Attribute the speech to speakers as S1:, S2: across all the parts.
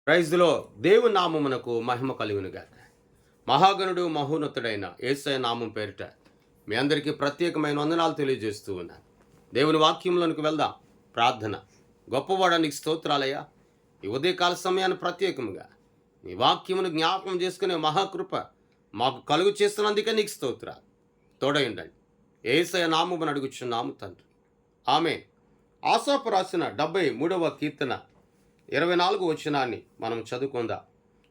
S1: ప్రైజ్లో దేవుని నామమునకు మహిమ కలుగునుగాక. మహాగణుడు మహోన్నతుడైన యేసయ్య నామం పేరిట మీ అందరికీ ప్రత్యేకమైన వందనాలు తెలియజేస్తూ ఉన్నాను. దేవుని వాక్యంలోనికి వెళ్దాం. ప్రార్థన. గొప్పవాడానికి స్తోత్రాలయ్యా. ఈ ఉదయకాల సమయాన్ని ప్రత్యేకంగా నీ వాక్యమును జ్ఞాపకం చేసుకునే మహాకృప మాకు కలుగు చేస్తున్నందుకే నీకు స్తోత్రాలు. తోడయుండండి. యేసయ్య నామమును అడుగుచున్నాము తండ్రి. ఆమె ఆసాపు రాసిన 73వ కీర్తన 24 వచనాన్ని మనం చదువుకుందాం.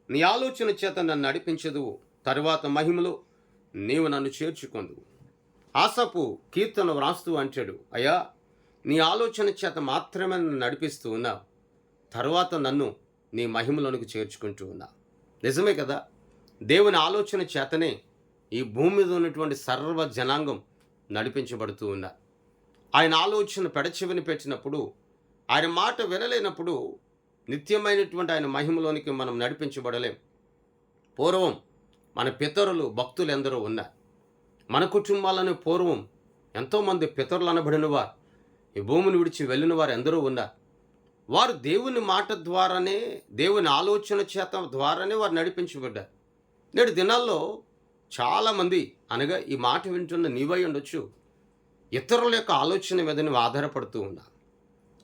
S1: నీ ఆలోచన చేత నన్ను నడిపించదువు, తరువాత మహిమలో నీవు నన్ను చేర్చుకొందువు. ఆసాపు కీర్తన వ్రాస్తూ అంటాడు, అయ్యా నీ ఆలోచన చేత మాత్రమే నన్ను నడిపిస్తూ ఉన్నావు, తరువాత నన్ను నీ మహిమలోనికి చేర్చుకుంటూ ఉన్నావు. నిజమే కదా. దేవుని ఆలోచన చేతనే ఈ భూమి మీద ఉన్నటువంటి సర్వ జనాంగం నడిపించబడుతూ ఉన్నారు. ఆయన ఆలోచన పెడచెవిని పెట్టినప్పుడు, ఆయన మాట వినలేనప్పుడు నిత్యమైనటువంటి ఆయన మహిమలోనికి మనం నడిపించబడలేం. పూర్వం మన పితరులు భక్తులు ఎందరో ఉన్నారు. మన కుటుంబాలను పూర్వం ఎంతోమంది పితరులు అనబడిన వారు, ఈ భూమిని విడిచి వెళ్ళిన వారు ఎందరో ఉన్నారు. వారు దేవుని మాట ద్వారానే, దేవుని ఆలోచన చేత ద్వారానే వారు నడిపించబడ్డారు. నేడు దినాల్లో చాలామంది, అనగా ఈ మాట వింటున్న నీవై ఉండొచ్చు, ఇతరుల యొక్క ఆలోచన మీద నువ్వు ఆధారపడుతూ ఉన్నావు.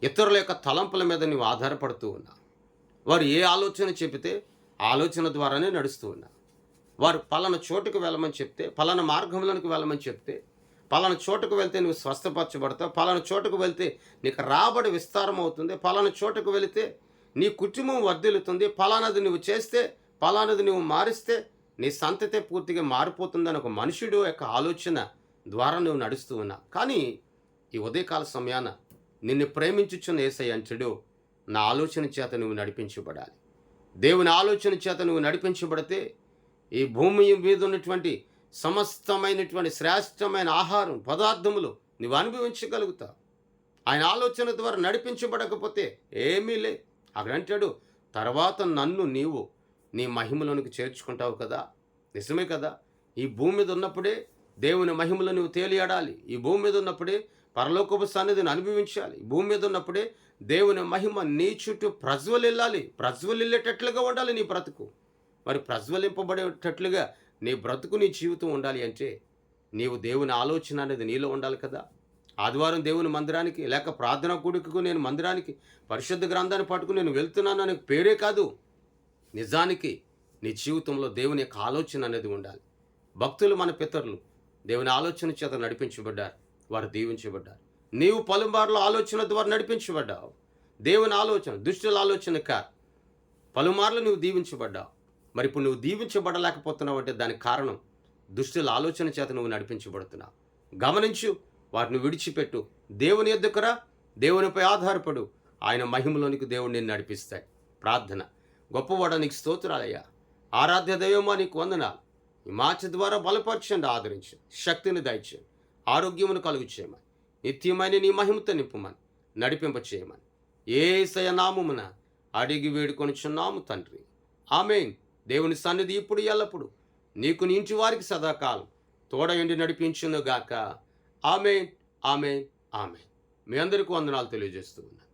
S1: ఇతరుల యొక్క తలంపుల మీద నువ్వు ఆధారపడుతూ ఉన్నావు. వారు ఏ ఆలోచన చెబితే ఆలోచన ద్వారానే నడుస్తూ ఉన్నారు. వారు పలానా చోటుకు వెళ్ళమని చెప్తే, పలానా మార్గంలోనికి వెళ్ళమని చెప్తే, పలానా చోటుకు వెళ్తే నువ్వు స్వస్థపరచబడతావు, పలానా చోటుకు వెళ్తే నీకు రాబడి విస్తారం అవుతుంది, పలానా చోటుకు వెళితే నీ కుటుంబం వర్ధిల్లుతుంది, పలానాది నువ్వు చేస్తే, పలానాది నువ్వు మారిస్తే నీ సంతతే పూర్తిగా మారిపోతుందని ఒక మనుషుడు యొక్క ఆలోచన ద్వారా నువ్వు నడుస్తూ ఉన్నావు. కానీ ఈ ఉదయకాల సమయాన నిన్ను ప్రేమించుచున్న యేసయ్య అంటాడు, నా ఆలోచన చేత నువ్వు నడిపించబడాలి. దేవుని ఆలోచన చేత నువ్వు నడిపించబడితే ఈ భూమి మీద ఉన్నటువంటి సమస్తమైనటువంటి శ్రేష్టమైన ఆహారం పదార్థములు నువ్వు అనుభవించగలుగుతావు. ఆయన ఆలోచన ద్వారా నడిపించబడకపోతే ఏమీ లే. అక్కడ అంటాడు, తర్వాత నన్ను నీవు నీ మహిమలోనికి చేర్చుకుంటావు కదా. నిజమే కదా. ఈ భూమి మీద ఉన్నప్పుడే దేవుని మహిమలో నువ్వు తేలియాడాలి. ఈ భూమి మీద ఉన్నప్పుడే పరలోకపు సన్నిధిని అనుభవించాలి. భూమి మీద ఉన్నప్పుడే దేవుని మహిమ నీ చుట్టూ ప్రజ్వలిల్లాలి. ప్రజ్వలిల్లేటట్లుగా ఉండాలి నీ బ్రతుకు. మరి ప్రజ్వలింపబడేటట్లుగా నీ బ్రతుకు, నీ జీవితం ఉండాలి అంటే నీవు దేవుని ఆలోచన అనేది నీలో ఉండాలి కదా. ఆదివారం దేవుని మందిరానికి, లేక ప్రార్థనా కూడికకు నేను మందిరానికి పరిశుద్ధ గ్రంథాన్ని పట్టుకుని నేను వెళ్తున్నాను అనే పేరే కాదు. నిజానికి నీ జీవితంలో దేవుని యొక్క ఆలోచన అనేది ఉండాలి. భక్తులు, మన పితరులు దేవుని ఆలోచన చేత నడిపించబడ్డారు, వారు దీవించబడ్డారు. నీవు పలుమార్లు ఆలోచన ద్వారా నడిపించబడ్డావు. దేవుని ఆలోచన, దుష్టుల ఆలోచన కాదు. పలుమార్లు నువ్వు దీవించబడ్డావు. మరి ఇప్పుడు నువ్వు దీవించబడలేకపోతున్నావు అంటే దానికి కారణం దుష్టుల ఆలోచన చేత నువ్వు నడిపించబడుతున్నావు. గమనించు, వాటిని విడిచిపెట్టు, దేవుని యొద్దకురా, దేవునిపై ఆధారపడు. ఆయన మహిమలోనికి దేవుడు నిన్ను నడిపిస్తాడు. ప్రార్థన. గొప్పవాడ నీకు స్తోత్రాలయ్యా. ఆరాధ్య దైవమా నీకు వందనాలు. ఈ మాట ద్వారా బలపరచండి, ఆదరించి శక్తిని దయచేయండి, ఆరోగ్యమును కలుగు చేయమని, నిత్యమైన నీ మహిమతో నింపుమని, నడిపింప చేయమని యేసయ్య నామమున అడిగి వేడుకొనుచున్నాము తండ్రి. ఆమేన్. దేవుని సన్నిధి ఇప్పుడు ఎల్లప్పుడు నీకు, నీ ఇంటి వారికి సదాకాలం తోడయుండి నడిపించునుగాక. ఆమేన్, ఆమేన్, ఆమేన్. మీ అందరికీ వందనాలు తెలియజేస్తూ ఉన్నాను.